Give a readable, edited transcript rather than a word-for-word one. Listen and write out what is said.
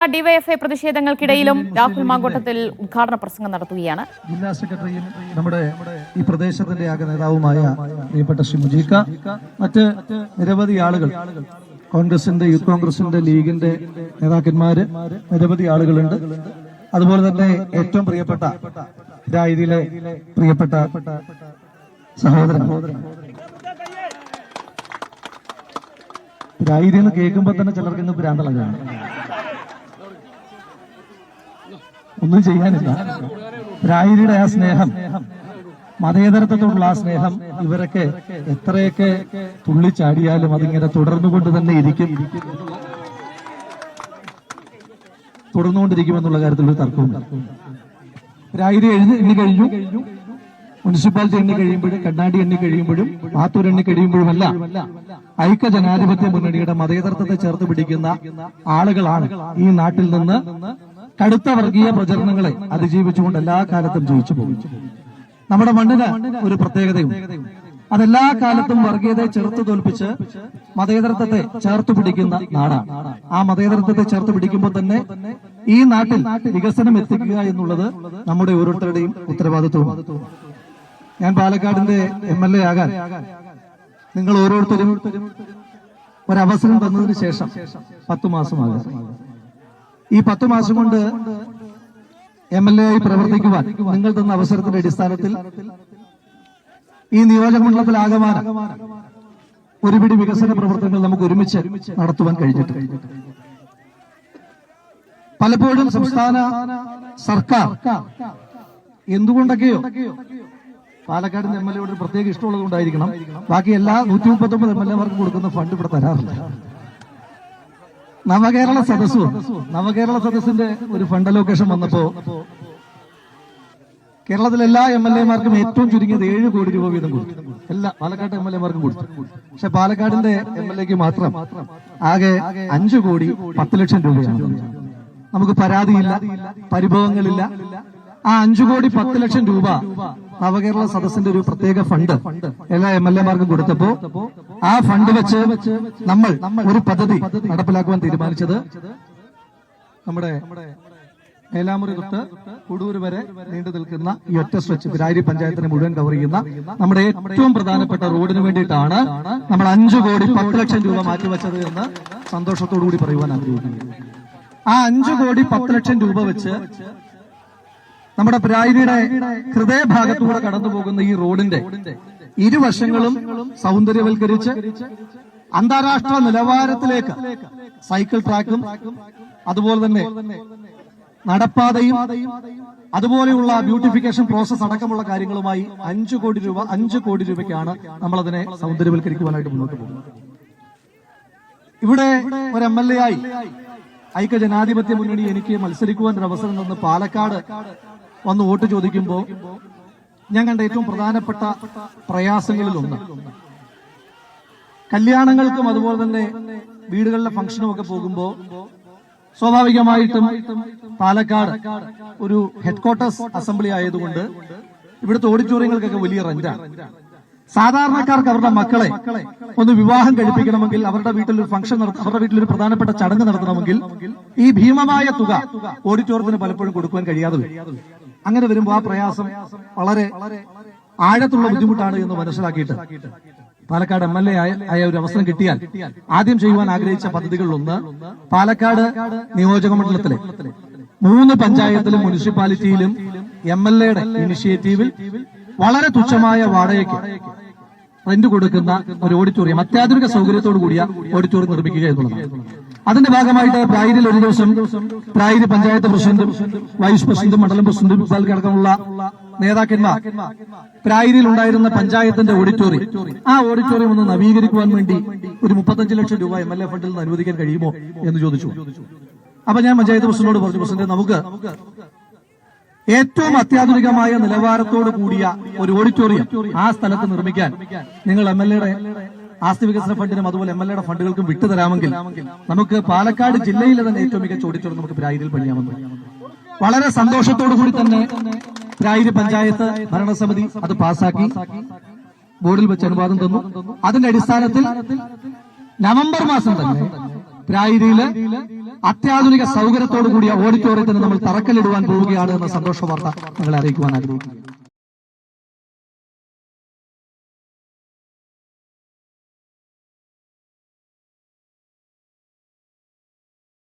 DYFI പ്രതിഷേധങ്ങൾക്കിടയിലും Rahul Mamkootathil ഉദ്ഘാടന പ്രസംഗം നടത്തുകയാണ്. ജില്ലാ സെക്രട്ടറിയും നമ്മുടെ ഈ പ്രദേശത്തിന്റെ ആകെ നേതാവുമായ പ്രിയപ്പെട്ട ശ്രീ മുജീക്ക, മറ്റ് നിരവധി ആളുകൾ, കോൺഗ്രസിന്റെ, യൂത്ത് കോൺഗ്രസിന്റെ, ലീഗിന്റെ നേതാക്കന്മാര്, നിരവധി ആളുകളുണ്ട്. അതുപോലെ തന്നെ ഏറ്റവും പ്രിയപ്പെട്ട രായിലെ പ്രിയപ്പെട്ട സഹോദരൻ, രായിരി എന്ന് കേൾക്കുമ്പോൾ തന്നെ ചിലർക്ക് ഇന്ന് ഭ്രാന്തളകാണ്, ഒന്നും ചെയ്യാനില്ല. രായിരിയുടെ ആ സ്നേഹം, മതേതരത്വത്തോടുള്ള ആ സ്നേഹം, ഇവരൊക്കെ എത്രയൊക്കെ തുള്ളിച്ചാടിയാലും അതിങ്ങനെ തുടർന്നുകൊണ്ട് തന്നെ തുടർന്നുകൊണ്ടിരിക്കുമെന്നുള്ള കാര്യത്തിൽ ഒരു തർക്കമുണ്ട്. രായിരി എണ്ണി കഴിഞ്ഞു, മുനിസിപ്പാലിറ്റി എണ്ണി കഴിയുമ്പോഴും, കണ്ണാടി എണ്ണി കഴിയുമ്പോഴും, മാത്തൂർ എണ്ണി കഴിയുമ്പോഴുമല്ല ഐക്യ ജനാധിപത്യ മുന്നണിയുടെ മതേതരത്വത്തെ ചേർത്ത് പിടിക്കുന്ന ആളുകളാണ് ഈ നാട്ടിൽ നിന്ന് കടുത്ത വർഗീയ പ്രചരണങ്ങളെ അതിജീവിച്ചുകൊണ്ട് എല്ലാ കാലത്തും ജയിച്ചു പോകും. നമ്മുടെ മണ്ണിന് ഒരു പ്രത്യേകതയും, അതെല്ലാ കാലത്തും വർഗീയതയെ ചെറുത്തു തോൽപ്പിച്ച് മതേതരത്വത്തെ ചേർത്ത് പിടിക്കുന്ന നാടാണ്. ആ മതേതരത്വത്തെ ചേർത്ത് പിടിക്കുമ്പോൾ തന്നെ ഈ നാട്ടിൽ വികസനം എത്തിക്കുക എന്നുള്ളത് നമ്മുടെ ഓരോരുത്തരുടെയും ഉത്തരവാദിത്വമാണ്. ഞാൻ പാലക്കാടിന്റെ MLA ആകാൻ നിങ്ങൾ ഓരോരുത്തരും ഒരവസരം തന്നതിന് ശേഷം 10 മാസമാകാം. ഈ 10 മാസം കൊണ്ട് MLA ആയി പ്രവർത്തിക്കുവാൻ നിങ്ങൾ തന്ന അവസരത്തിന്റെ അടിസ്ഥാനത്തിൽ ഈ നിയോജകമണ്ഡലത്തിലാകമാനം ഒരുപിടി വികസന പ്രവർത്തനങ്ങൾ നമുക്ക് ഒരുമിച്ച് നടത്തുവാൻ കഴിഞ്ഞിട്ടുണ്ട്. പലപ്പോഴും സംസ്ഥാന സർക്കാർ എന്തുകൊണ്ടൊക്കെയോ പാലക്കാടിന്റെ MLA യോട് പ്രത്യേക ഇഷ്ടമുള്ളത് കൊണ്ടായിരിക്കണം ബാക്കി എല്ലാ 139 MLA മാർക്കും കൊടുക്കുന്ന ഫണ്ട് ഇവിടെ തരാറില്ല. നവകേരള സദസ്സിന്റെ ഒരു ഫണ്ട് അലോക്കേഷൻ വന്നപ്പോ കേരളത്തിലെ എല്ലാ MLA മാർക്കും ഏറ്റവും ചുരുങ്ങിയത് 7 കോടി രൂപ വീതം കൊടുത്തു. എല്ലാ പാലക്കാട് MLA മാർക്കും കൊടുത്തു. പക്ഷെ പാലക്കാടിന്റെ MLA മാത്രം ആകെ 5 കോടി 10 ലക്ഷം രൂപയാണ്. നമുക്ക് പരാതിയില്ല, പരിഭവങ്ങളില്ല. ആ 5 കോടി 10 ലക്ഷം രൂപ നവകേരള സദസ്സിന്റെ ഒരു പ്രത്യേക ഫണ്ട് എല്ലാ MLA മാർക്കും കൊടുത്തപ്പോ ആ ഫണ്ട് വെച്ച് നമ്മൾ ഒരു പദ്ധതി നടപ്പിലാക്കുവാൻ തീരുമാനിച്ചത് നമ്മുടെ മേലാമുറി തൊട്ട് കുടൂർ വരെ നീണ്ടു നിൽക്കുന്ന ഈ ഒറ്റ സ്ട്രെച്ച് പിരാരി പഞ്ചായത്തിനെ മുഴുവൻ കവർ ചെയ്യുന്ന നമ്മുടെ ഏറ്റവും പ്രധാനപ്പെട്ട റോഡിന് വേണ്ടിയിട്ടാണ് നമ്മൾ 5 കോടി 10 ലക്ഷം രൂപ മാറ്റിവെച്ചത് എന്ന് സന്തോഷത്തോടു കൂടി പറയുവാൻ ആഗ്രഹിക്കുന്നു. ആ 5 കോടി 10 ലക്ഷം രൂപ വെച്ച് നമ്മുടെ പിരാരിയുടെ ഹൃദയഭാഗത്തൂടെ കടന്നു പോകുന്ന ഈ റോഡിന്റെ ഇരുവശങ്ങളും സൗന്ദര്യവൽക്കരിച്ച് അന്താരാഷ്ട്ര നിലവാരത്തിലേക്ക് സൈക്കിൾ ട്രാക്കും അതുപോലെ തന്നെ നടപ്പാതയും അതുപോലെയുള്ള ബ്യൂട്ടിഫിക്കേഷൻ പ്രോസസ് അടക്കമുള്ള കാര്യങ്ങളുമായി 5 കോടി രൂപയ്ക്കാണ് നമ്മളതിനെ സൗന്ദര്യവൽക്കരിക്കുവാനായിട്ട് മുന്നോട്ട് പോകുന്നത്. ഇവിടെ ഒരു MLA ആയി ഐക്യ ജനാധിപത്യ മുന്നണി എനിക്ക് മത്സരിക്കുവാൻ ഒരു അവസരം തന്ന് പാലക്കാട് വന്ന് വോട്ട് ചോദിക്കുമ്പോൾ ഞാൻ കണ്ട ഏറ്റവും പ്രധാനപ്പെട്ട പ്രയാസങ്ങളിലൊന്ന്, കല്യാണങ്ങൾക്കും അതുപോലെ തന്നെ വീടുകളിലെ ഫംഗ്ഷനും ഒക്കെ പോകുമ്പോൾ സ്വാഭാവികമായിട്ടും പാലക്കാട് ഒരു ഹെഡ്ക്വാർട്ടേഴ്സ് അസംബ്ലി ആയതുകൊണ്ട് ഇവിടുത്തെ ഓഡിറ്റോറിയങ്ങൾക്കൊക്കെ വലിയ റെന്റാണ്. സാധാരണക്കാർക്ക് അവരുടെ മക്കളെ ഒന്ന് വിവാഹം കഴിപ്പിക്കണമെങ്കിൽ, അവരുടെ വീട്ടിലൊരു ഫംഗ്ഷൻ അവരുടെ വീട്ടിലൊരു പ്രധാനപ്പെട്ട ചടങ്ങ് നടത്തണമെങ്കിൽ ഈ ഭീമമായ തുക ഓഡിറ്റോറിയത്തിന് പലപ്പോഴും കൊടുക്കുവാൻ കഴിയാതെ വരും. അങ്ങനെ വരുമ്പോൾ ആ പ്രയാസം വളരെ ആഴത്തുള്ള ബുദ്ധിമുട്ടാണ് എന്ന് മനസ്സിലാക്കിയിട്ട് പാലക്കാട് MLA ആയ ഒരു അവസരം കിട്ടിയാൽ ആദ്യം ചെയ്യുവാൻ ആഗ്രഹിച്ച പദ്ധതികളിലൊന്ന് പാലക്കാട് നിയോജക മണ്ഡലത്തിലെ 3 പഞ്ചായത്തിലും മുനിസിപ്പാലിറ്റിയിലും MLAയുടെ ഇനിഷ്യേറ്റീവിൽ വളരെ തുച്ഛമായ വാടകയ്ക്ക് റെന്റ് കൊടുക്കുന്ന ഒരു ഓഡിറ്റോറിയം, അത്യാധുനിക സൗകര്യത്തോടു കൂടിയ ഓഡിറ്റോറിയം നിർമ്മിക്കുക എന്നുള്ളതാണ്. അതിന്റെ ഭാഗമായിട്ട് പ്രായിരിൽ ഒരു ദിവസം പ്രായിരി പഞ്ചായത്ത് പ്രസിഡന്റും വൈസ് പ്രസിഡന്റും മണ്ഡലം പ്രസിഡന്റും അടക്കമുള്ള നേതാക്കന്മാർ പ്രായിരിൽ ഉണ്ടായിരുന്ന പഞ്ചായത്തിന്റെ ഓഡിറ്റോറിയം, ആ ഓഡിറ്റോറിയം ഒന്ന് നവീകരിക്കുവാൻ വേണ്ടി ഒരു 35 ലക്ഷം രൂപ MLA ഫണ്ടിൽ നിന്ന് അനുവദിക്കാൻ കഴിയുമോ എന്ന് ചോദിച്ചു. അപ്പൊ ഞാൻ പഞ്ചായത്ത് പ്രസിഡന്റിനോട് പറഞ്ഞു, പ്രസിഡന്റ്, നമുക്ക് ഏറ്റവും അത്യാധുനികമായ നിലവാരത്തോട് കൂടിയ ഒരു ഓഡിറ്റോറിയം ആ സ്ഥലത്ത് നിർമ്മിക്കാൻ നിങ്ങൾ MLAയുടെ ആസ്തി വികസന ഫണ്ടിനും അതുപോലെ MLAയുടെ ഫണ്ടുകൾക്കും വിട്ടുതരാമെങ്കിൽ നമുക്ക് പാലക്കാട് ജില്ലയിലെ തന്നെ ഏറ്റവും മികച്ച ഓഡിറ്റോറിയം നമുക്ക് പ്രായിരിൽ പണിയാമെന്ന് വളരെ സന്തോഷത്തോടു കൂടി തന്നെ പ്രായിരി പഞ്ചായത്ത് ഭരണസമിതി അത് പാസാക്കി ബോർഡിൽ വെച്ച് അനുവാദം തന്നു. അതിന്റെ അടിസ്ഥാനത്തിൽ നവംബർ മാസം തന്നെ പ്രായിരിയില് അത്യാധുനിക സൗകര്യത്തോടു കൂടിയ ഓഡിറ്റോറിയത്തിന് നമ്മൾ തറക്കല്ലിടുവാൻ പോവുകയാണ് എന്ന സന്തോഷ വാർത്ത നിങ്ങളെ അറിയിക്കുവാൻ ആഗ്രഹിക്കുന്നു.